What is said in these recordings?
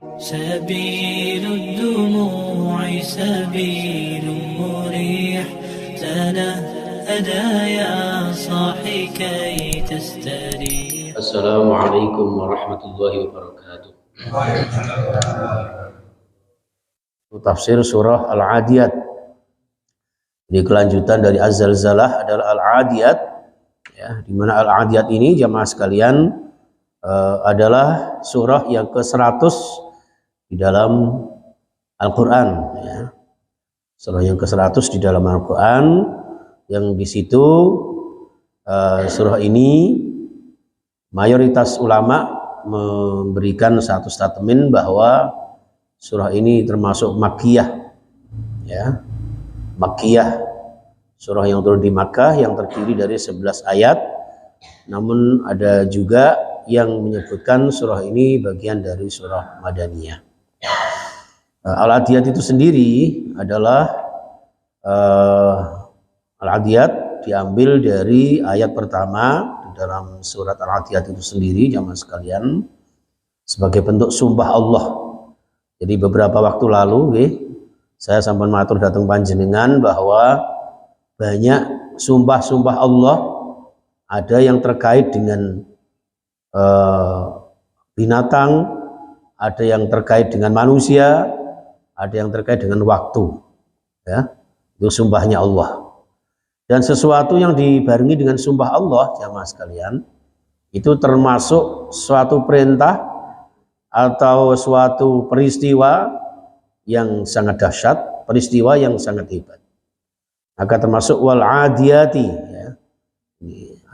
سبيل الدموع سبيل مريح تنهدى يا صاحي كي تستريح. السلام عليكم ورحمة الله وبركاته. Tafsir surah Al-Adiyat. Di kelanjutan dari Az-Zalzalah adalah Al-Adiyat, ya, di mana Al-Adiyat ini jamaah sekalian adalah surah yang ke-100 di dalam Al-Quran, ya. Surah yang ke-100 di dalam Al-Quran, yang di situ surah ini mayoritas ulama memberikan satu statement bahwa surah ini termasuk Makkiyah, ya, Makkiyah, surah yang turun di Makkah yang terdiri dari 11 ayat. Namun ada juga yang menyebutkan surah ini bagian dari surah Madaniyah. Al-Adiyat itu sendiri adalah Al-Adiyat diambil dari ayat pertama di dalam surat Al-Adiyat itu sendiri, jamaah sekalian, sebagai bentuk sumpah Allah. Jadi beberapa waktu lalu saya sampun matur datang panjenengan bahwa banyak sumpah-sumpah Allah, ada yang terkait dengan binatang, ada yang terkait dengan manusia, ada yang terkait dengan waktu, ya, itu sumpahnya Allah. Dan sesuatu yang dibarengi dengan sumpah Allah, jamaah sekalian, itu termasuk suatu perintah atau suatu peristiwa yang sangat dahsyat, peristiwa yang sangat hebat. Maka termasuk wal adiyati, ya.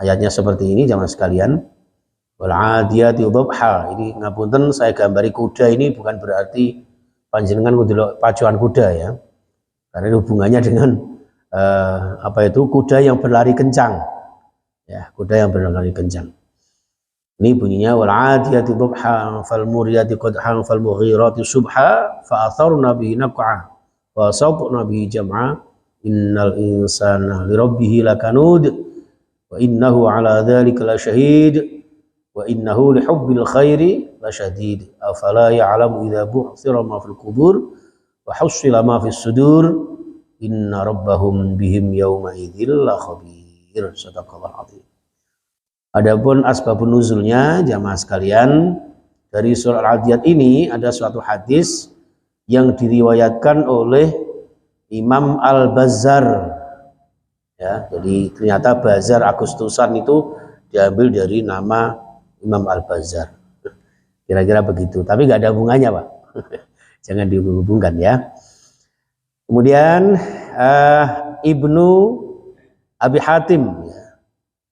Ayatnya seperti ini jamaah sekalian. Wal adiyati dhabha. Ini ngapunten saya gambari kuda ini bukan berarti panjenengan kudu pacuan kuda, ya. Karena hubungannya dengan kuda yang berlari kencang. Ya, kuda yang berlari kencang. Ini bunyinya wal adiyati dhabha fal muriyati qadhan fal mughirati subha fa atharna bihi naq'a wa sawqna bihi jam'a innal insana li rabbih lakanud wa innahu ala dzalika lasyahid wa innahu li hubbil khairi lasyadid afala ya'lamu idza bu'thira ma fil qubur wa hussila ma fis sudur inna rabbahum bihim yawma idzil la khabir. Sadaqallahu azim. Adapun asbabun nuzulnya, jamaah sekalian, dari surah Al-Adiyat ini ada suatu hadis yang diriwayatkan oleh Imam Al-Bazzar, ya. Jadi ternyata Bazar Agustusan itu diambil dari nama Imam Al-Bazzar, kira-kira begitu, tapi nggak ada hubungannya, Pak. Jangan dihubungkan, ya. Kemudian Ibnu Abi Hatim, ya,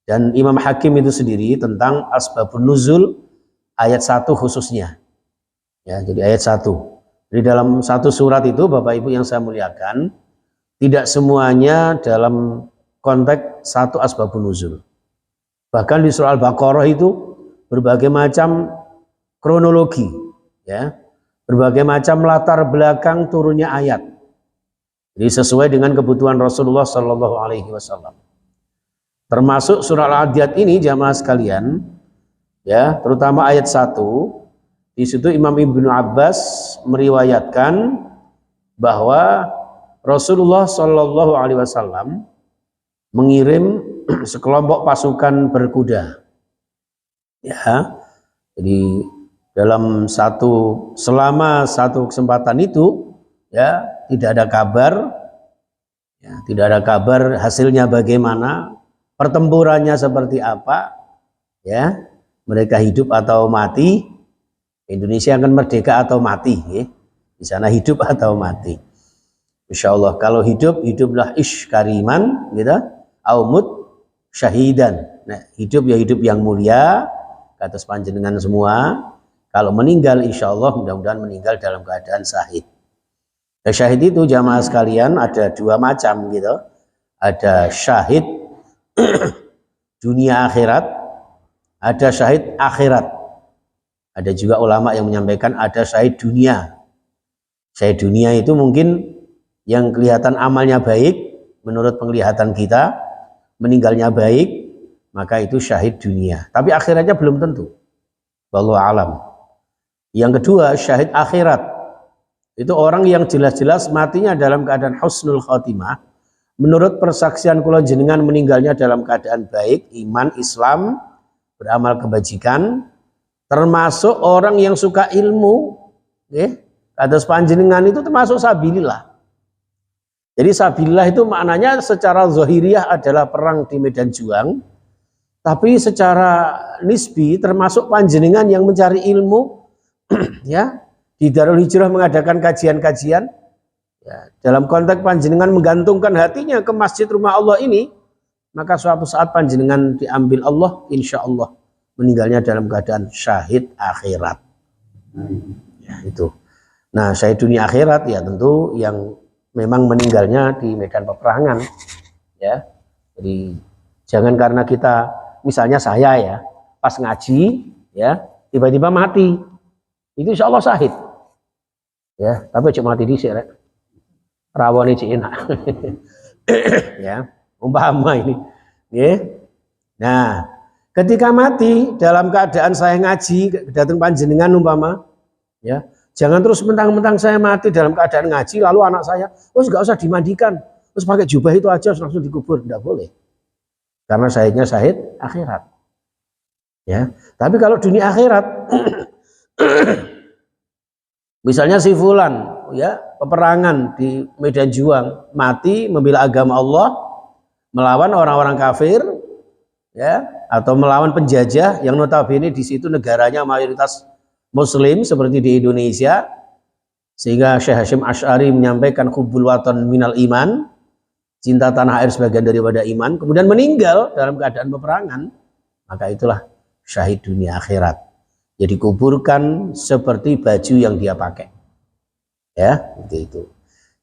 dan Imam Hakim itu sendiri tentang asbabun nuzul ayat 1 khususnya, ya. Jadi ayat 1 di dalam satu surat itu, Bapak Ibu yang saya muliakan, tidak semuanya dalam konteks satu asbabun nuzul. Bahkan di surah Al-Baqarah itu berbagai macam kronologi, ya, berbagai macam latar belakang turunnya ayat. Jadi sesuai dengan kebutuhan Rasulullah Shallallahu Alaihi Wasallam. Termasuk surah Al-Adiyat ini, jamaah sekalian, ya, terutama ayat 1, di situ Imam Ibnu Abbas meriwayatkan bahwa Rasulullah Shallallahu Alaihi Wasallam mengirim sekelompok pasukan berkuda, ya. Jadi selama satu kesempatan itu, ya, tidak ada kabar, ya, tidak ada kabar hasilnya bagaimana, pertempurannya seperti apa, ya, mereka hidup atau mati, Indonesia akan merdeka atau mati, ya. Di sana hidup atau mati. Insya Allah kalau hidup, hiduplah ish kariman, gitu, aumut syahidan. Nah, hidup ya hidup yang mulia, kata panjenengan semua. Kalau meninggal, insya Allah mudah-mudahan meninggal dalam keadaan syahid. Nah, syahid itu jamaah sekalian ada dua macam, gitu. Ada syahid dunia akhirat, ada syahid akhirat. Ada juga ulama yang menyampaikan ada syahid dunia. Syahid dunia itu mungkin yang kelihatan amalnya baik menurut penglihatan kita, meninggalnya baik, maka itu syahid dunia. Tapi akhiratnya belum tentu. Wallahu alam. Yang kedua, syahid akhirat. Itu orang yang jelas-jelas matinya dalam keadaan husnul khotimah. Menurut persaksian kula jenengan meninggalnya dalam keadaan baik, iman, Islam, beramal kebajikan, termasuk orang yang suka ilmu, kados panjenengan itu termasuk sabilillah. Jadi sabilillah itu maknanya secara zahiriyah adalah perang di medan juang, tapi secara nisbi termasuk panjenengan yang mencari ilmu, ya, di Darul Hijrah mengadakan kajian-kajian, ya, dalam konteks panjenengan menggantungkan hatinya ke masjid rumah Allah ini, maka suatu saat panjenengan diambil Allah, insya Allah meninggalnya dalam keadaan syahid akhirat. Ya, itu. Nah, syahid dunia akhirat ya tentu yang memang meninggalnya di medan peperangan, ya. Jadi jangan karena kita, misalnya saya ya, pas ngaji, ya, tiba-tiba mati, itu insya Allah syahid. Ya, tapi cuma mati di sini, rawon ini enak. Ya, umpama ini. Ya. Nah, ketika mati dalam keadaan saya ngaji, datang panjenengan umpama, ya, jangan terus mentang-mentang saya mati dalam keadaan ngaji, lalu anak saya, nggak usah dimandikan, terus pakai jubah itu aja langsung dikubur, tidak boleh. Karena syahidnya syahid akhirat. Ya, tapi kalau dunia akhirat, misalnya si fulan, ya, peperangan di medan juang, mati membela agama Allah, melawan orang-orang kafir, ya, atau melawan penjajah yang notabene di situ negaranya mayoritas Muslim seperti di Indonesia, sehingga Syekh Hasyim Asy'ari menyampaikan hubbul watan minal iman, cinta tanah air sebagian daripada iman, kemudian meninggal dalam keadaan peperangan, maka itulah syahid dunia akhirat. Jadi kuburkan seperti baju yang dia pakai, ya, itu.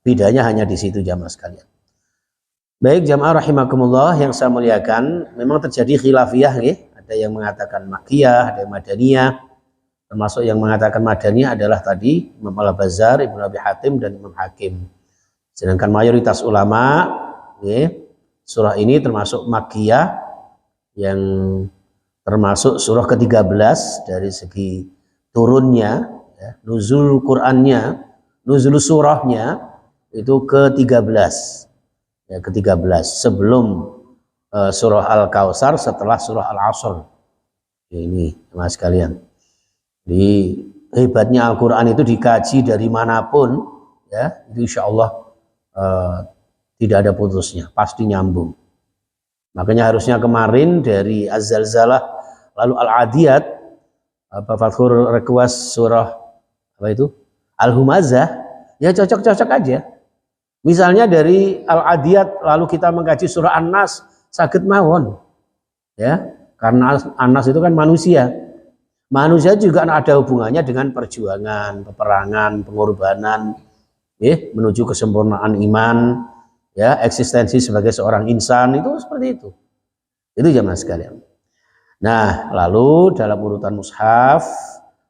Bedanya hanya di situ jamaah sekalian. Baik jamaah rahimakumullah yang saya muliakan, memang terjadi khilafiyah, ya. Ada yang mengatakan Makkiyah, ada yang Madaniyah. Termasuk yang mengatakan Madaniyah adalah tadi Imam Al-Bazzar, Ibnu Abi Hatim, dan Imam Hakim. Sedangkan mayoritas ulama, ya, surah ini termasuk Makkiyah, yang termasuk surah ke-13 dari segi turunnya, ya, nuzul Qur'annya, nuzul surahnya itu ke-13, ya, ke-13 sebelum surah Al-Kautsar, setelah surah Al-Asr. Ini mas sekalian, di hebatnya Al-Quran itu dikaji dari manapun, ya, itu insya Allah tidak ada putusnya, pasti nyambung. Makanya harusnya kemarin dari Az-Zalzalah lalu Al-Adiyat, Fathur request surah apa itu Al-Humazah, ya cocok-cocok aja. Misalnya dari Al-Adiyat lalu kita mengkaji surah An-Nas, saged mawon, ya, karena An-Nas itu kan manusia. Manusia juga ada hubungannya dengan perjuangan, peperangan, pengorbanan, menuju kesempurnaan iman, ya, eksistensi sebagai seorang insan, itu seperti itu. Itu jamaah sekalian. Nah, lalu dalam urutan mushaf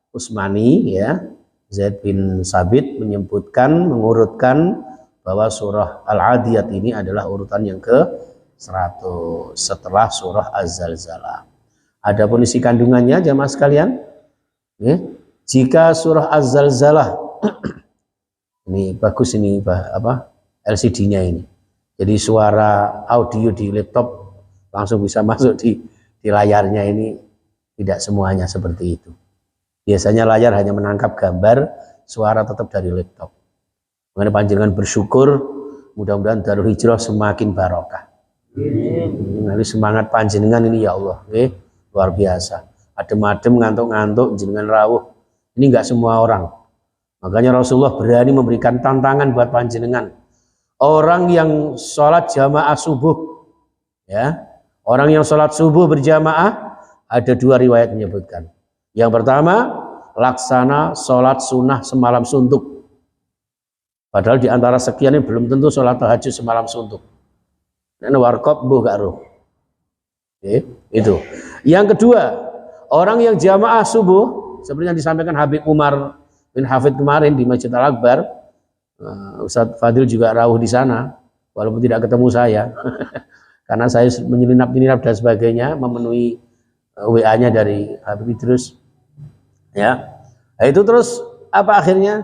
Utsmani, ya, Zaid bin Sabit menyebutkan, mengurutkan bahwa surah Al-Adiyat ini adalah urutan yang ke-100 setelah surah Az-Zalzalah. Adapun isi kandungannya jamaah sekalian, ya, jika surah Az-Zalzalah ini bagus, ini apa LCD-nya ini. Jadi suara audio di laptop langsung bisa masuk di layarnya, ini tidak semuanya seperti itu. Biasanya layar hanya menangkap gambar, suara tetap dari laptop. Mengenai panjenengan bersyukur, mudah-mudahan Darul Hijrah semakin barokah. Ini semangat panjenengan ini ya Allah, luar biasa. Adem-adem, ngantuk-ngantuk, jenengan rawuh. Ini enggak semua orang. Makanya Rasulullah berani memberikan tantangan buat panjenengan. Orang yang sholat jamaah subuh, ya, orang yang sholat subuh berjamaah, ada dua riwayat menyebutkan. Yang pertama, laksana sholat sunnah semalam suntuk. Padahal di antara sekian ini belum tentu sholat tahajud semalam suntuk. Ini warkop buh gak roh. Itu. Yang kedua, orang yang jamaah subuh, seperti yang disampaikan Habib Umar bin Hafid kemarin di Masjid Al-Akbar, Ustadz Fadil juga rawuh di sana, walaupun tidak ketemu saya, karena saya menyelinap-nyelinap dan sebagainya, memenuhi WA-nya dari Habib Idrus. Ya, Nah, itu terus apa akhirnya?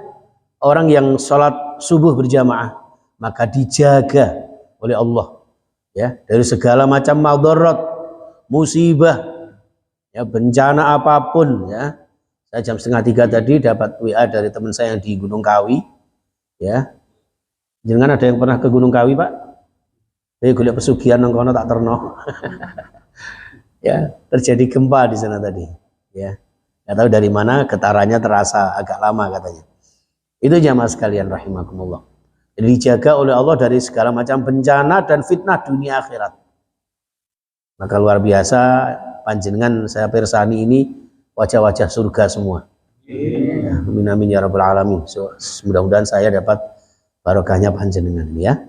Orang yang sholat subuh berjamaah maka dijaga oleh Allah ya dari segala macam madarat, musibah, ya bencana apapun ya. Saya jam 2:30 tadi dapat WA dari teman saya yang di Gunung Kawi ya. Jangan ada yang pernah ke Gunung Kawi, Pak? Golek pesugihan nang kono tak terno. Ya, terjadi gempa di sana tadi ya. Nggak tahu dari mana getarannya terasa agak lama katanya. Itu jamaah sekalian rahimakumullah. Jadi dijaga oleh Allah dari segala macam bencana dan fitnah dunia akhirat. Maka luar biasa panjenengan saya pirsani ini wajah-wajah surga semua. Ya, amin amin ya rabbal alamin. So, mudah-mudahan saya dapat barokahnya panjenengan ya.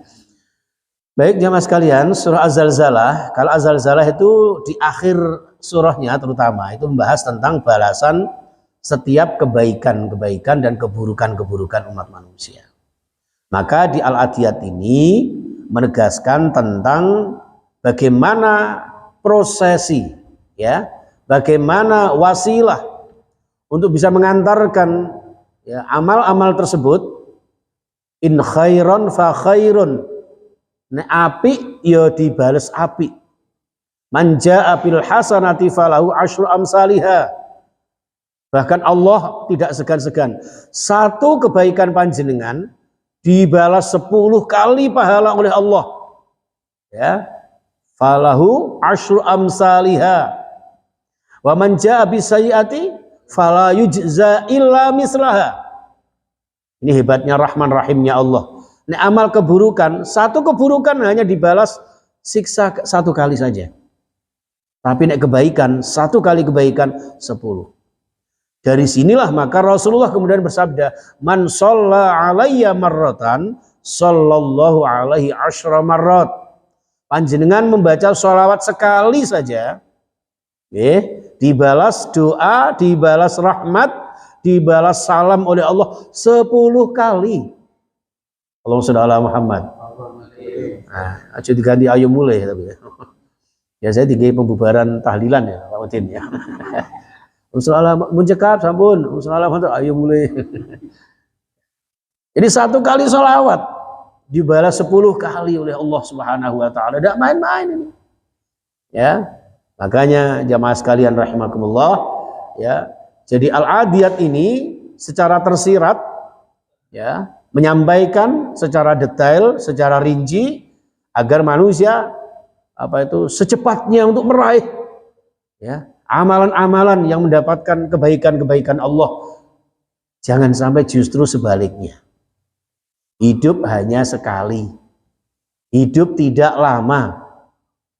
Baik jamaah sekalian, surah Az-Zalzalah. Kalau Az-Zalzalah itu di akhir surahnya terutama itu membahas tentang balasan setiap kebaikan-kebaikan dan keburukan-keburukan umat manusia. Maka di Al-Adiyat ini menegaskan tentang bagaimana prosesi ya, bagaimana wasilah untuk bisa mengantarkan ya, amal-amal tersebut. In khairon fa khairun, nek api ya dibales api. Manja bil hasanati falahu asyru amsalihha. Bahkan Allah tidak segan-segan. Satu kebaikan panjenengan dibalas 10 kali pahala oleh Allah. Ya. Falahu asyru amsalihha. Wa man jaa bisayyi'ati fala yujza illa mislaha. Ini hebatnya Rahman Rahimnya Allah. Nek amal keburukan, satu keburukan hanya dibalas siksa 1 kali saja. Tapi nek kebaikan, 1 kali kebaikan 10. Dari sinilah maka Rasulullah kemudian bersabda, man shalla alayya marratan sallallahu alaihi asyra marrat. Panjenengan membaca sholawat sekali saja, dibalas doa, dibalas rahmat, dibalas salam oleh Allah 10 kali. Allahumma sholli ala Muhammad. Nah, aja diganti ayo mulai tapi. Ya saya digawe pembubaran tahlilan ya Pak Udin ya. Assalamualaikum mencekat sampun. Assalamualaikum ayo mulai. Jadi 1 kali sholawat dibalas 10 kali oleh Allah Subhanahu wa taala. Tidak main-main ini. Ya. Makanya jamaah sekalian rahimakumullah ya. Jadi Al-Adiyat ini secara tersirat ya, menyampaikan secara detail, secara rinci agar manusia secepatnya untuk meraih ya amalan-amalan yang mendapatkan kebaikan-kebaikan Allah. Jangan sampai justru sebaliknya. Hidup hanya sekali. Hidup tidak lama.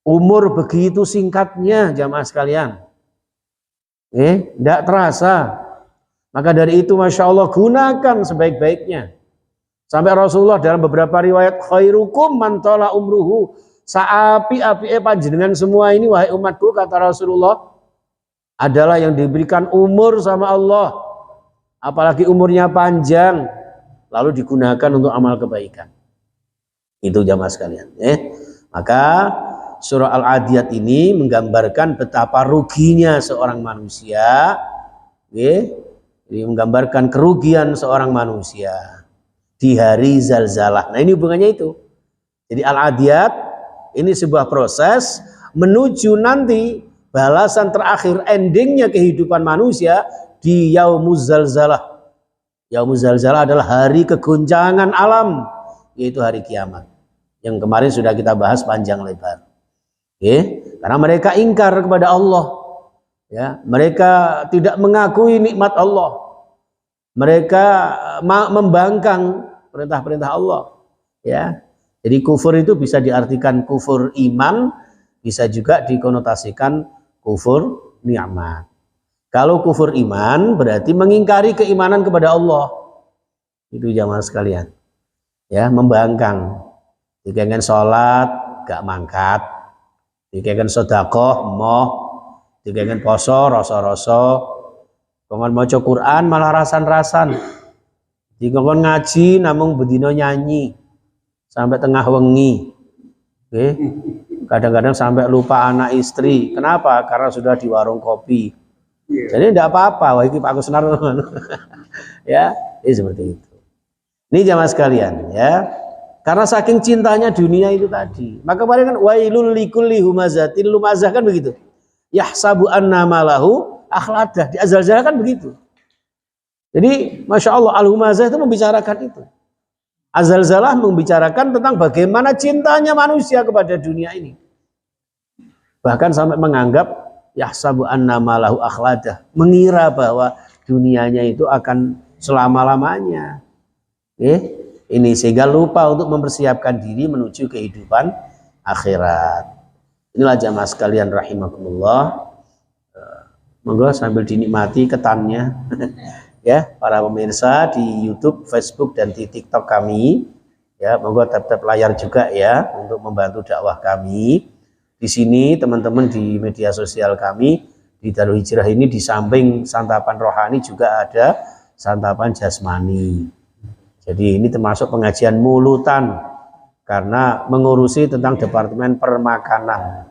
Umur begitu singkatnya jamaah sekalian. Tidak terasa. Maka dari itu Masya Allah gunakan sebaik-baiknya. Sampai Rasulullah dalam beberapa riwayat khairukum man tala umruhu. Saapi-api panjenengan semua ini wahai umatku kata Rasulullah adalah yang diberikan umur sama Allah, apalagi umurnya panjang, lalu digunakan untuk amal kebaikan. Itu jamaah sekalian. Maka surah Al-Adiyat ini menggambarkan betapa ruginya seorang manusia, jadi menggambarkan kerugian seorang manusia di hari zalzalah. Nah ini hubungannya itu. Jadi Al-Adiyat ini sebuah proses menuju nanti balasan terakhir, endingnya kehidupan manusia di Yaumuz Zalzalah. Yaumuz Zalzalah adalah hari kegoncangan alam, yaitu hari kiamat. Yang kemarin sudah kita bahas panjang lebar. Karena mereka ingkar kepada Allah. Ya, mereka tidak mengakui nikmat Allah. Mereka membangkang perintah-perintah Allah. Ya. Jadi kufur itu bisa diartikan kufur iman, bisa juga dikonotasikan kufur nikmat. Kalau kufur iman berarti mengingkari keimanan kepada Allah. Itu jamaah sekalian. Ya, membangkang. Dikengken sholat gak mangkat. Dikengken sedekah moh. Dikengken poso rasa-rasa. Kongkon maca Quran malah rasan-rasan. Dikongkon ngaji namung bedino nyanyi sampai tengah wengi. Kadang-kadang sampai lupa anak istri. Kenapa? Karena sudah di warung kopi. Jadi tidak apa-apa, wah ini Pak Kusnar. Ya, ini seperti itu. Ini jamaah sekalian, ya. Karena saking cintanya dunia itu tadi. Maka kemarin kan wailul likulli humazatin lumazah kan begitu. Yahsabu anna malahu akhladah. Di Azal-Zala kan begitu. Jadi Masya Allah Al-Humazah itu membicarakan itu. Azal-Zalah membicarakan tentang bagaimana cintanya manusia kepada dunia ini. Bahkan sampai menganggap yahsabu anna malahu akhladah, mengira bahwa dunianya itu akan selama-lamanya. Ini sehingga lupa untuk mempersiapkan diri menuju kehidupan akhirat. Inilah jamaah sekalian rahimakumullah. Monggo sambil dinikmati ketannya. Ya, para pemirsa di YouTube, Facebook dan di TikTok kami, ya, monggo tap-tap layar juga ya untuk membantu dakwah kami. Di sini teman-teman di media sosial kami di Darul Hijrah ini di samping santapan rohani juga ada santapan jasmani. Jadi ini termasuk pengajian mulutan karena mengurusi tentang departemen permakanan.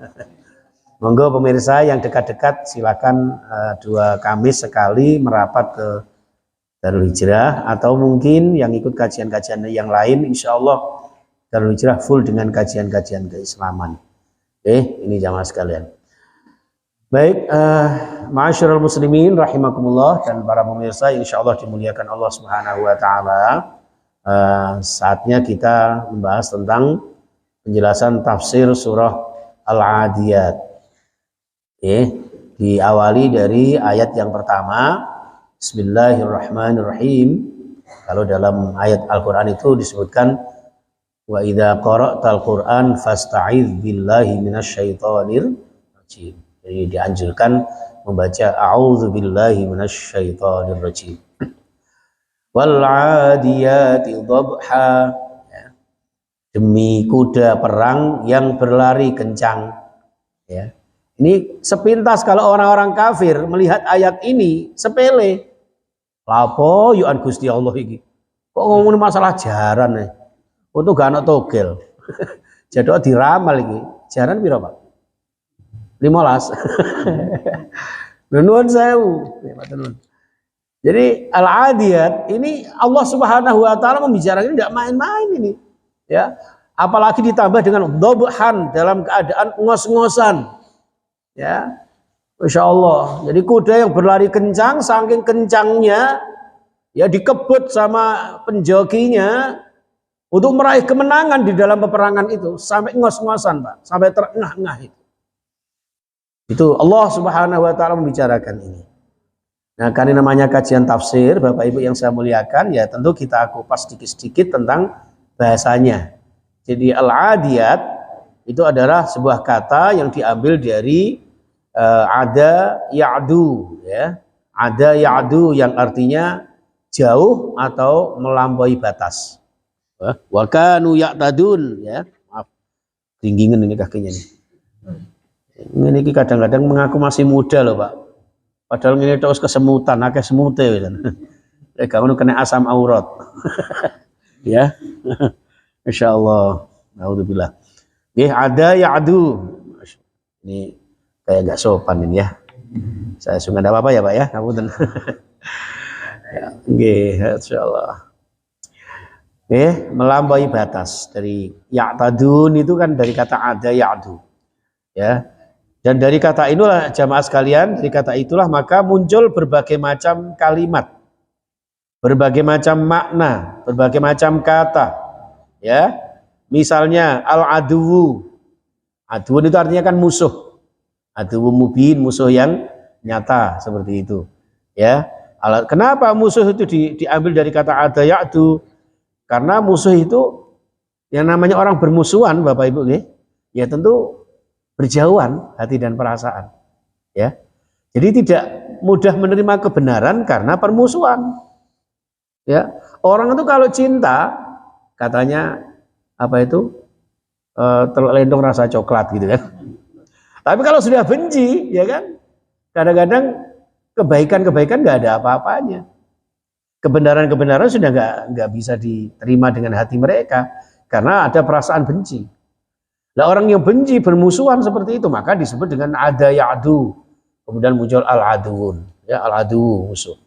Monggo pemirsa yang dekat-dekat silakan 2 Kamis sekali merapat ke Darul Hijrah, atau mungkin yang ikut kajian-kajian yang lain, insya Allah Darul Hijrah full dengan kajian-kajian keislaman. Ini jamaah sekalian. Baik, ma'asyiral muslimin rahimakumullah dan para pemirsa insya Allah dimuliakan Allah Subhanahu wa taala. Saatnya kita membahas tentang penjelasan tafsir surah Al-Adiyat. Diawali dari ayat yang pertama. Bismillahirrahmanirrahim. Kalau dalam ayat Al-Quran itu disebutkan wa idza qara'tal Qur'an fasta'idz billahi minasyaitonir rajim. Jadi dianjurkan membaca a'udzu billahi minasyaitonir rajim. Wal 'adiyati dhabha. Demi kuda perang yang berlari kencang. Ya. Ini sepintas kalau orang-orang kafir melihat ayat ini sepele. Lapo yu'an Gusti Allah iki. Kok ngomongin masalah jaran nih. Untuk gak ana togel. Jadi diramal iki. Jaran piro, Pak? 15. Nuwun sewu. Jadi Al-Adiyat ini Allah Subhanahu wa taala membicarakan ini tidak main-main ini. Ya. Apalagi ditambah dengan dhabhan dalam keadaan ngos-ngosan. Ya. Masya Allah. Jadi kuda yang berlari kencang, saking kencangnya, ya dikebut sama penjoginya untuk meraih kemenangan di dalam peperangan itu sampai ngos-ngosan, Pak, sampai terengah-engah itu. Itu Allah Subhanahu Wa Taala membicarakan ini. Nah, karena namanya kajian tafsir, Bapak Ibu yang saya muliakan, ya tentu kita kupas sedikit-sedikit tentang bahasanya. Jadi al-adiyat itu adalah sebuah kata yang diambil dari ada ya'du, ya. Ada ya'du yang artinya jauh atau melampaui batas. Wa kanu ya'tadun, ya. Maaf. Tinggingan ini kakinya nih. Ini kadang-kadang mengaku masih muda loh, Pak. Padahal ini terus kesemutan, akeh semute wisan. Kamu kena asam aurat. Ya. Insyaallah. Alhamdulillah. Ada ya'du. Ini kayak gak sopan ini ya. Saya sungai ada apa ya Pak ya, kamu tenang. Ya, insyaallah. Melampaui batas. Dari ya'tadun itu kan dari kata ada ya'du. Ya. Dan dari kata itulah jamaah sekalian, dari kata itulah maka muncul berbagai macam kalimat, berbagai macam makna, berbagai macam kata. Ya. Misalnya al-aduwu. Aduwun itu artinya kan musuh. Aduwwu mubin, musuh yang nyata seperti itu. Ya. Kenapa musuh itu diambil dari kata ada ya'du? Karena musuh itu yang namanya orang bermusuhan, Bapak Ibu, ya tentu berjauhan hati dan perasaan. Ya. Jadi tidak mudah menerima kebenaran karena permusuhan. Ya. Orang itu kalau cinta katanya apa itu? Terlendong rasa coklat gitu kan. Tapi kalau sudah benci, ya kan, kadang-kadang kebaikan-kebaikan nggak ada apa-apanya. Kebenaran-kebenaran sudah nggak bisa diterima dengan hati mereka karena ada perasaan benci. Nah orang yang benci bermusuhan seperti itu maka disebut dengan ada ya'du, kemudian muncul al-aduun, ya, al-adu musuh.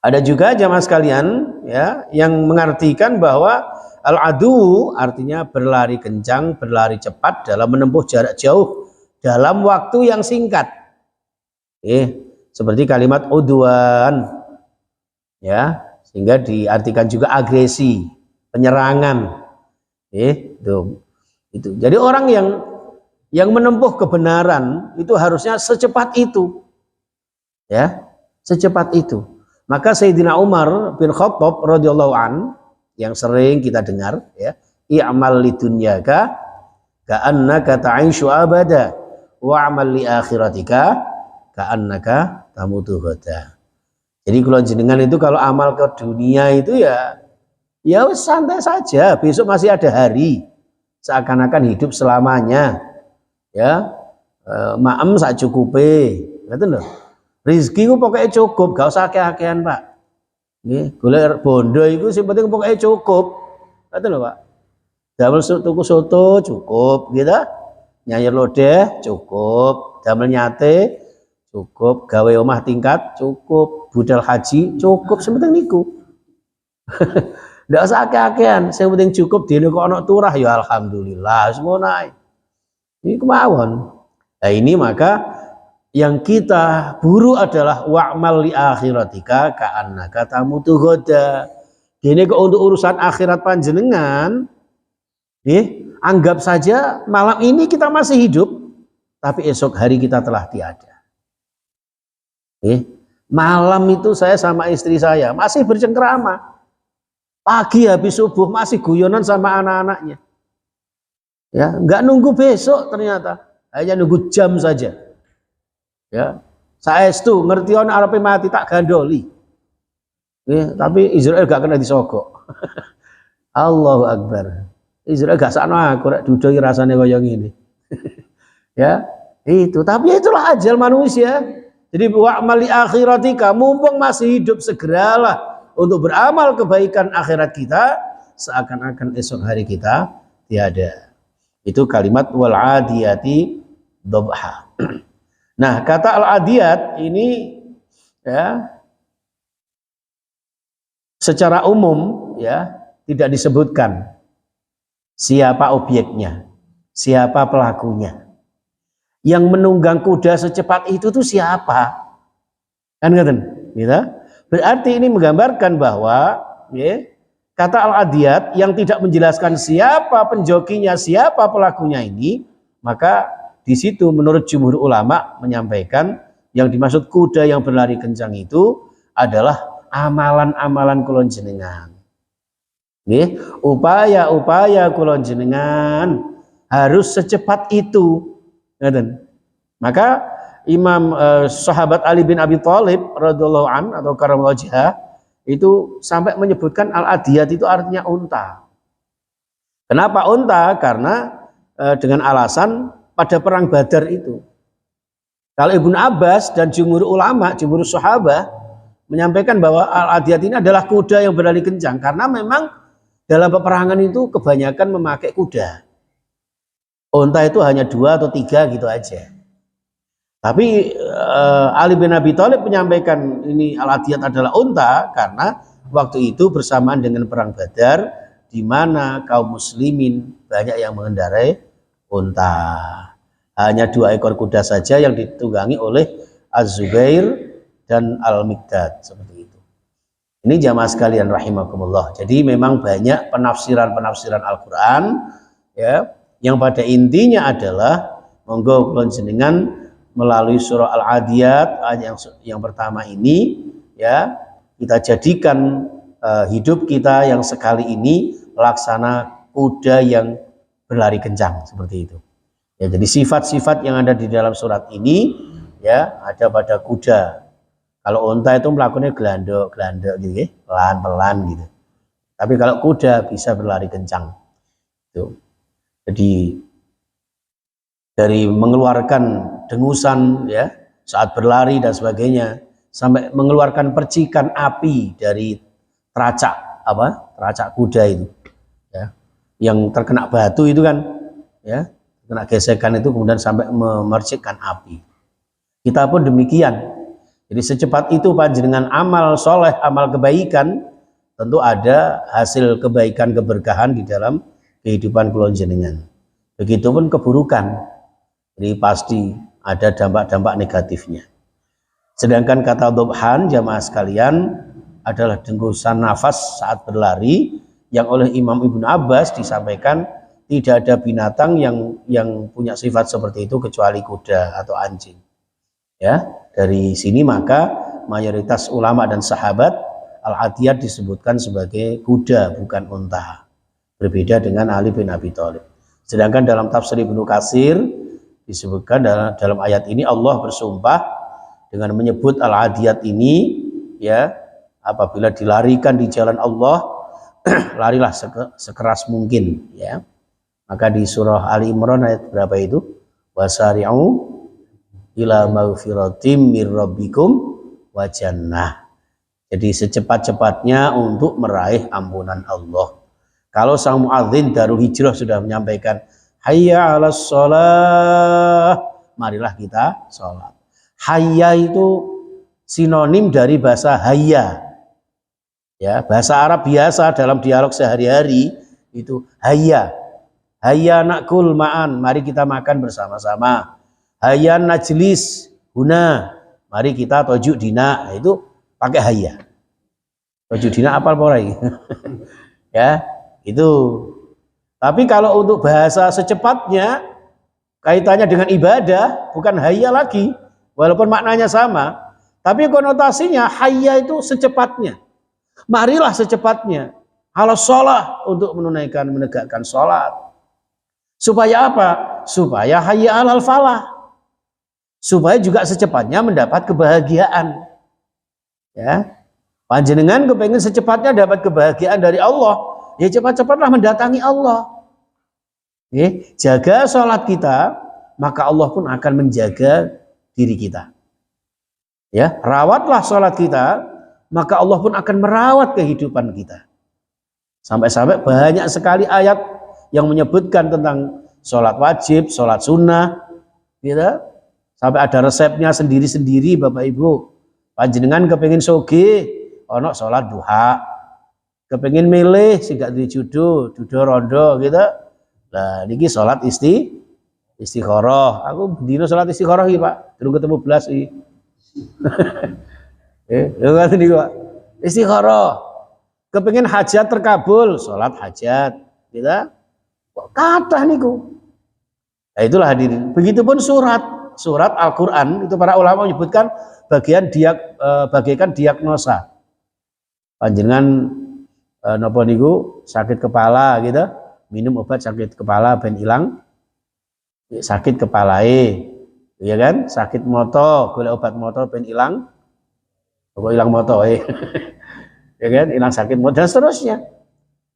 Ada juga jamaah sekalian ya yang mengartikan bahwa al-adu artinya berlari kencang, berlari cepat dalam menempuh jarak jauh dalam waktu yang singkat. Seperti kalimat udwan ya, sehingga diartikan juga agresi, penyerangan. Itu. Jadi orang yang menempuh kebenaran itu harusnya secepat itu. Ya, secepat itu. Maka Sayyidina Umar bin Khattab radhiyallahu an yang sering kita dengar ya, i'mal lidunyaka ka'annaka ta'ishu abada wa'mal li akhiratika ka'annaka tamutu ghada. Jadi kalau jenengan itu kalau amal ke dunia itu ya santai saja, besok masih ada hari, seakan-akan hidup selamanya. Ya, maem sak cukupe, ngoten lho. Rizki ku pokoknya cukup, gak usah akeh-akehan, Pak. Nggih, golek bondo iku sing penting pokoknya cukup. Ngoten lho, Pak. Damel tuku soto cukup, gitu. Nyayur lodeh cukup, damel nyate cukup, gawe omah tingkat cukup, budal haji cukup, sing penting niku. Ndak usah akeh-akehan, sing penting cukup dene kok ana turah ya alhamdulillah, wis ngono ae. Ini kemauan. Nah ini maka yang kita buru adalah wa'mal li akhiratika ka'annaka tamutu ghoda. Ini kok untuk urusan akhirat panjenengan, anggap saja malam ini kita masih hidup, tapi esok hari kita telah tiada. Malam itu saya sama istri saya masih bercengkrama. Pagi habis subuh masih guyonan sama anak-anaknya. Ya, nggak nunggu besok ternyata, hanya nunggu jam saja. Ya, saestu ngerti on arepe mati tak gandoli. Tapi Israel gak kena disogok. Allahu Akbar. Israel gak sakno aku rek dudohi rasane kaya ngene. Ya, itu. Tapi itulah ajal manusia. Jadi wa'mal li akhiratika, mumpung masih hidup segeralah untuk beramal kebaikan akhirat kita, seakan-akan esok hari kita tiada. Itu kalimat wal adiyati dhabha. Nah, kata al-adiyat ini ya secara umum ya tidak disebutkan siapa objeknya, siapa pelakunya. Yang menunggang kuda secepat itu tuh siapa? Kan ngeten, gitu. Berarti ini menggambarkan bahwa ya, kata al-adiyat yang tidak menjelaskan siapa penjokinya, siapa pelakunya ini, maka di situ menurut jumhur ulama menyampaikan yang dimaksud kuda yang berlari kencang itu adalah amalan-amalan kulon jenengan. Nih, upaya-upaya kulon jenengan harus secepat itu. Maka Imam sahabat Ali bin Abi Thalib radhiyallahu an atau karamallahu wajhah itu sampai menyebutkan al-adiyat itu artinya unta. Kenapa unta? Karena dengan alasan pada perang Badar itu. Kalau Ibnu Abbas dan jumhur ulama, jumhur sahabat menyampaikan bahwa al-adiyat ini adalah kuda yang berlari kencang karena memang dalam peperangan itu kebanyakan memakai kuda. Unta itu hanya 2 atau 3 gitu aja. Tapi Ali bin Abi Thalib menyampaikan ini al-adiyat adalah unta karena waktu itu bersamaan dengan perang Badar di mana kaum muslimin banyak yang mengendarai unta. Hanya 2 ekor kuda saja yang ditunggangi oleh Az-Zubair dan Al-Miqdad seperti itu. Ini jamaah sekalian rahimakumullah. Jadi memang banyak penafsiran-penafsiran Al-Qur'an ya, yang pada intinya adalah monggo kula jenengan melalui surah Al-Adiyat ayat yang pertama ini ya, kita jadikan hidup kita yang sekali ini laksana kuda yang berlari kencang seperti itu. Ya, jadi sifat-sifat yang ada di dalam surat ini ya ada pada kuda. Kalau unta itu melakukannya gelandok gitu ya, pelan-pelan gitu. Tapi kalau kuda bisa berlari kencang. Tuh. Jadi dari mengeluarkan dengusan ya saat berlari dan sebagainya sampai mengeluarkan percikan api dari teracak kuda itu ya, yang terkena batu itu kan ya, kena gesekan itu kemudian sampai memercikkan api. Kita pun demikian. Jadi secepat itu panjenengan amal soleh, amal kebaikan, tentu ada hasil kebaikan keberkahan di dalam kehidupan kula jenengan. Begitupun keburukan, jadi pasti ada dampak-dampak negatifnya. Sedangkan kata dobhan, jamaah sekalian, adalah dengusan nafas saat berlari, yang oleh Imam Ibnu Abbas disampaikan tidak ada binatang yang punya sifat seperti itu kecuali kuda atau anjing. Ya, dari sini maka mayoritas ulama dan sahabat Al-Adiyat disebutkan sebagai kuda bukan unta. Berbeda dengan Ali bin Abi Thalib. Sedangkan dalam tafsir Ibnu Katsir disebutkan dalam ayat ini Allah bersumpah dengan menyebut Al-Adiyat ini, ya, apabila dilarikan di jalan Allah larilah sekeras mungkin, ya. Maka di surah Ali Imran ayat berapa itu? Wasari'u ila maghfiratim mir rabbikum wa jannah. Jadi secepat-cepatnya untuk meraih ampunan Allah. Kalau sang muadzin Darul Hijrah sudah menyampaikan hayya 'alas shalah, marilah kita sholat. Hayya itu sinonim dari bahasa hayya. Ya, bahasa Arab biasa dalam dialog sehari-hari itu hayya. Hayya nakul ma'an, mari kita makan bersama-sama. Hayya najlis huna, mari kita tojuk dina. Nah, itu pakai hayya. Tojuk dina apal porai. Ya, itu. Tapi kalau untuk bahasa secepatnya kaitannya dengan ibadah bukan hayya lagi, walaupun maknanya sama, tapi konotasinya hayya itu secepatnya. Marilah secepatnya. Halas sholat, untuk menegakkan sholat. Supaya apa? Supaya hayya alal falah. Supaya juga secepatnya mendapat kebahagiaan. Ya, panjenengan kepengen secepatnya dapat kebahagiaan dari Allah, ya cepat-cepatlah mendatangi Allah. Ya, jaga sholat kita, maka Allah pun akan menjaga diri kita. Ya, rawatlah sholat kita, maka Allah pun akan merawat kehidupan kita. Sampai-sampai banyak sekali ayat yang menyebutkan tentang sholat wajib, sholat sunnah, gitu. Sampai ada resepnya sendiri-sendiri, Bapak Ibu. Panjenengan kepengin soge, ono sholat duha. Kepengin milih sehingga dijudo, judo rondo, gitu. Nah, niki sholat istikharah. Aku dino sholat istikharah iki, Pak. Durung ketemu belas iki. Lho ngoten niku, Pak. Istikharah. Kepengin hajat terkabul, sholat hajat, gitu. Kok kathah niku. Nah, itulah hadirin. Begitupun surat Al-Quran itu para ulama menyebutkan bagaikan diagnosa. Panjenengan napa niku sakit kepala gitu, minum obat sakit kepala ben ilang sakit kepalae. Ya kan? Sakit moto, golek obat moto ben ilang. Kok ilang moto ya kan? Ilang sakit moto dan seterusnya.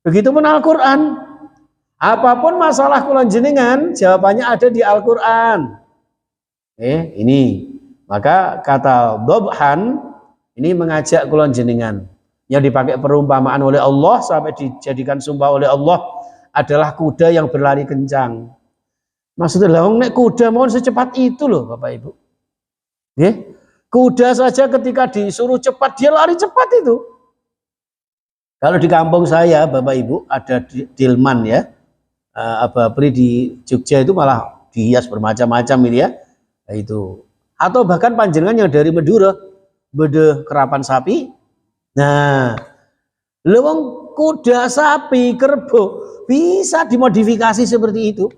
Begitupun Al-Quran. Apapun masalah kula jenengan, jawabannya ada di Al-Quran. Ini maka kata dobhan ini mengajak kula jenengan yang dipakai perumpamaan oleh Allah sampai dijadikan sumpah oleh Allah adalah kuda yang berlari kencang. Maksudnya lah nek kuda mohon secepat itu loh Bapak Ibu. Kuda saja ketika disuruh cepat dia lari cepat itu. Kalau di kampung saya Bapak Ibu ada Dilman ya, Ababri di Jogja itu malah dihias bermacam-macam ini ya. Itu atau bahkan panjenengan yang dari Madura bede kerapan sapi. Nah, lewong kuda sapi kerbau bisa dimodifikasi seperti itu,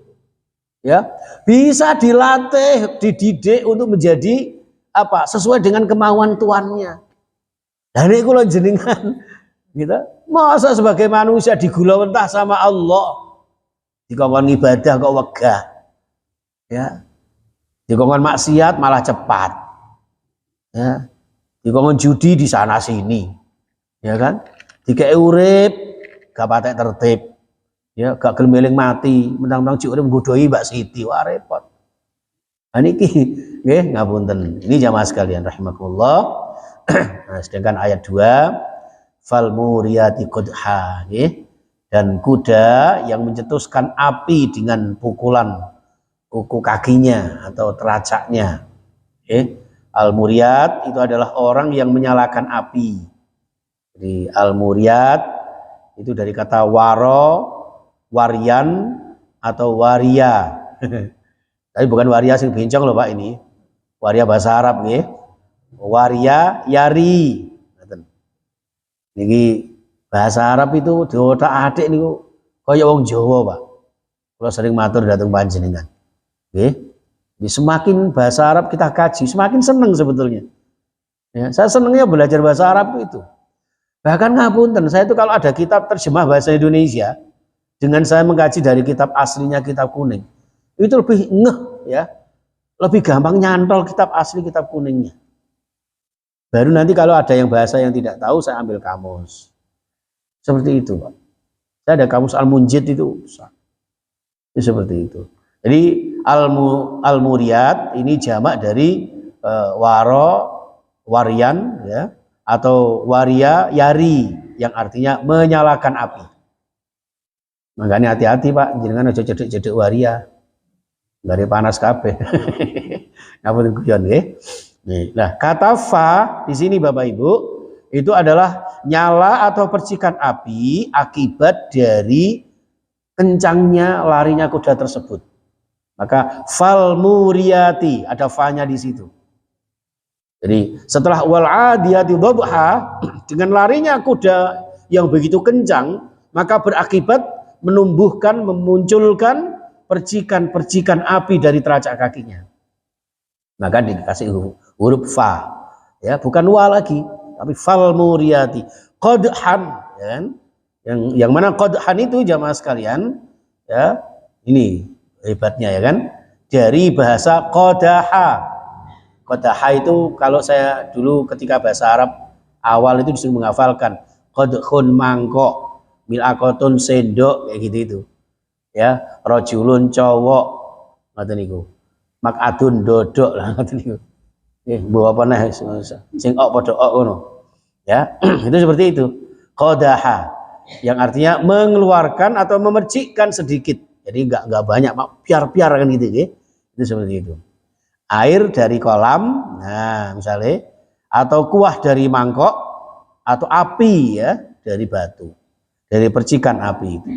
ya, bisa dilatih, dididik untuk menjadi apa sesuai dengan kemauan tuannya. Dan ini kalau jenengan, gitu, masa sebagai manusia digulawentah sama Allah, dikongkon ibadah kok wegah, ya. Dikongkon maksiat malah cepat, ya. Dikongkon judi di sana sini, ya kan? Dikei urip gak patek tertib, ya, gak gelem eling mati, mentang-mentang cik urip nggodhoi Mbak Siti, wah repot. Nah niki nggih ngapunten. Ini jamaah sekalian rahimakumullah. Nah, sedangkan ayat 2 fal muriyati qadha, nggih, dan kuda yang mencetuskan api dengan pukulan kuku kakinya atau teracaknya. Al-Muriyat itu adalah orang yang menyalakan api. Jadi al-Muriyat itu dari kata waro, warian atau waria. Tapi bukan waria sing bencong loh Pak ini. Waria bahasa Arab nggih. Waria yari. Niki bahasa Arab itu diotak-atik niku kaya wong Jawa, Pak. Kalau sering matur datang panjenengan. Nggih. Semakin bahasa Arab kita kaji, semakin seneng sebetulnya. Ya, saya senengnya belajar bahasa Arab itu. Bahkan ngapunten, saya itu kalau ada kitab terjemah bahasa Indonesia, dengan saya mengkaji dari kitab aslinya, kitab kuning, itu lebih ngeh ya, lebih gampang nyantol kitab asli, kitab kuningnya. Baru nanti kalau ada yang bahasa yang tidak tahu, saya ambil kamus. Seperti itu, Pak. Saya ada kamus Al-Munjid itu seperti itu. Jadi Al-Muriyat ini jamak dari warian ya, atau waria yari yang artinya menyalakan api. Makanya hati-hati Pak, jangan aja cedek-cedek waria. Dari panas kabeh. Ngapunten guyon nggih. Nah, kata fa di sini Bapak Ibu itu adalah nyala atau percikan api akibat dari kencangnya larinya kuda tersebut. Maka fal muriyati ada fa-nya di situ. Jadi setelah wal adiyati dhabha, dengan larinya kuda yang begitu kencang, maka berakibat menumbuhkan, memunculkan percikan-percikan api dari teracak kakinya. Maka dikasih huruf fa, ya bukan wa lagi, tapi fal muriyati qadhan, ya kan? Yang mana qadhan itu jamaah sekalian, ya ini hebatnya ya kan, dari bahasa qadaha. Qadaha itu kalau saya dulu ketika bahasa Arab awal itu disuruh menghafalkan qadhun mangkok, milakotun sendok kayak gitu itu. Ya, rajulun cowok ngoten niku. Makadun dodok lah ngoten niku. Mbok apa neh sing ok padha ok ngono. Ya, itu seperti itu. Qadaha yang artinya mengeluarkan atau memercikkan sedikit. Jadi enggak banyak, piar-piar kan gitu ya. Itu seperti itu. Air dari kolam, nah misalnya, atau kuah dari mangkok, atau api ya dari batu, dari percikan api itu.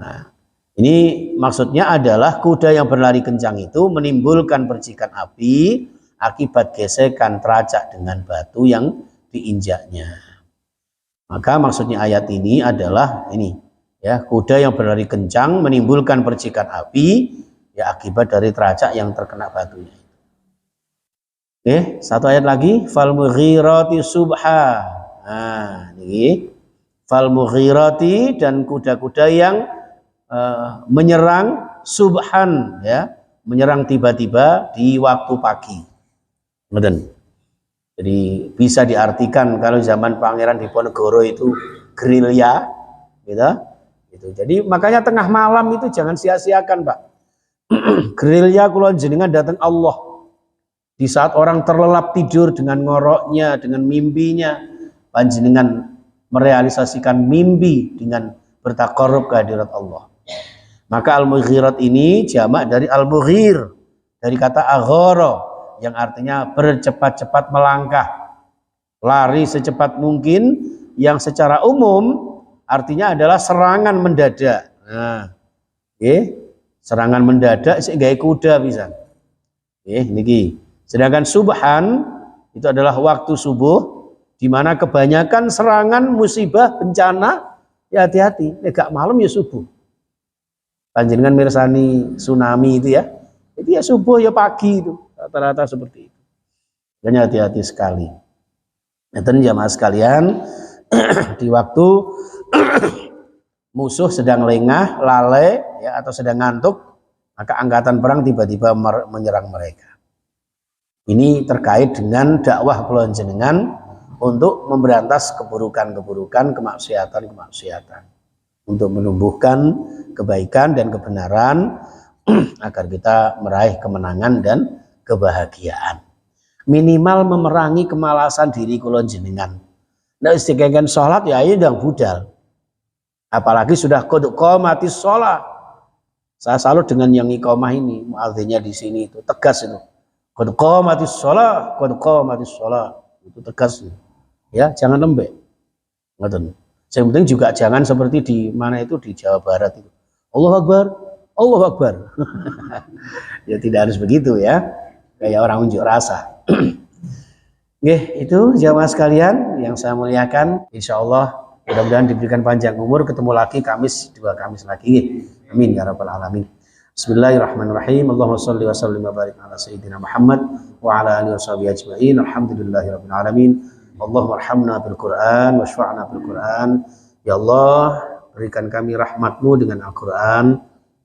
Nah, ini maksudnya adalah kuda yang berlari kencang itu menimbulkan percikan api akibat gesekan teracak dengan batu yang diinjaknya. Maka maksudnya ayat ini adalah ini, ya kuda yang berlari kencang menimbulkan percikan api ya akibat dari teracak yang terkena batunya. Oke, satu ayat lagi, fal mughirati subha. Nah, ini fal mughirati dan kuda-kuda yang menyerang subhan ya, menyerang tiba-tiba di waktu pagi. Ngoten. Jadi bisa diartikan kalau zaman Pangeran Diponegoro itu gerilya gitu. Jadi makanya tengah malam itu jangan sia-siakan, Pak. Gerilya kula jenengan datang Allah di saat orang terlelap tidur dengan ngoroknya, dengan mimpinya, panjenengan merealisasikan mimpi dengan bertakarrub kehadirat Allah. Maka al-mughirat ini jamak dari al-mughir, dari kata aghara yang artinya bercepat-cepat melangkah, lari secepat mungkin, yang secara umum artinya adalah serangan mendadak. Nah, serangan mendadak sing gawe kuda pisan. Niki. Sedangkan subhan itu adalah waktu subuh, di mana kebanyakan serangan musibah bencana ya hati-hati, gak malam ya subuh. Panjenengan mirsani tsunami itu ya, itu ya subuh ya pagi itu, rata-rata seperti itu. Dan hati-hati sekali. Neten jamaah sekalian, di waktu musuh sedang lengah, lalai ya atau sedang ngantuk, maka angkatan perang tiba-tiba menyerang mereka. Ini terkait dengan dakwah kula jenengan untuk memberantas keburukan-keburukan, kemaksiatan-kemaksiatan, untuk menumbuhkan kebaikan dan kebenaran agar kita meraih kemenangan dan kebahagiaan. Minimal memerangi kemalasan diri kula jenengan. Nek istiqamah salat ya ayo ndang budal. Apalagi sudah qad qamatis shalah. Saya salut dengan yang iqamah ini, muadzinnya di sini itu tegas itu. Qad qamatis shalah, qad qamatis shalah. Itu tegas. Ya, jangan lembek. Ngoten. Yang penting juga jangan seperti di mana itu di Jawa Barat itu. Allahu Akbar, Allahu Akbar. Ya tidak harus begitu ya. Kayak orang unjuk rasa. Oke, itu jamaah sekalian yang saya muliakan. Insya Allah mudah-mudahan diberikan panjang umur. Ketemu lagi dua Kamis lagi. Amin ya rabbal alamin. Bismillahirrahmanirrahim. Allahumma shalli wa sallim wa barik ala sayyidina Muhammad wa ala alihi washabihi ajmain. Alhamdulillahirabbil alamin. Allahumma arhamna bil Qur'an wa syfa'na bil Qur'an. Ya Allah, berikan kami rahmat-Mu dengan Al-Qur'an.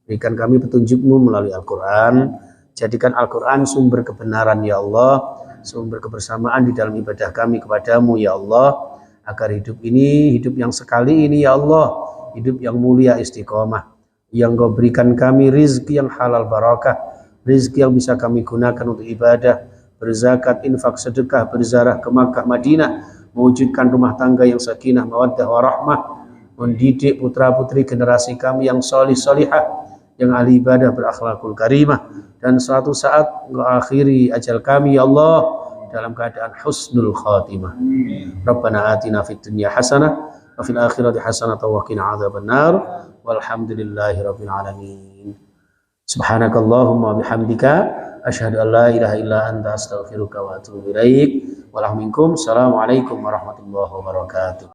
Berikan kami petunjuk-Mu melalui Al-Qur'an. Jadikan Al-Qur'an sumber kebenaran ya Allah, sumber kebersamaan di dalam ibadah kami kepadamu ya Allah, agar hidup ini, hidup yang sekali ini ya Allah, hidup yang mulia istiqomah, yang Kau berikan kami rizki yang halal barakah, rizki yang bisa kami gunakan untuk ibadah, berzakat, infak, sedekah, berziarah ke Makkah, Madinah, mewujudkan rumah tangga yang sakinah, mawaddah, warahmah, mendidik putra-putri generasi kami yang solih solihah, yang ahli ibadah, berakhlakul karimah, dan suatu saat mengakhiri ajal kami ya Allah dalam keadaan husnul khatimah. Rabbana atina fid dunya hasanah wa fil akhirati hasanah wa qina adzabannar. Walhamdulillahi rabbil alamin. Subhanakallahumma bihamdika asyhadu an la ilaha illa anta astaghfiruka wa atubu ilaik. Assalamualaikum warahmatullahi wabarakatuh.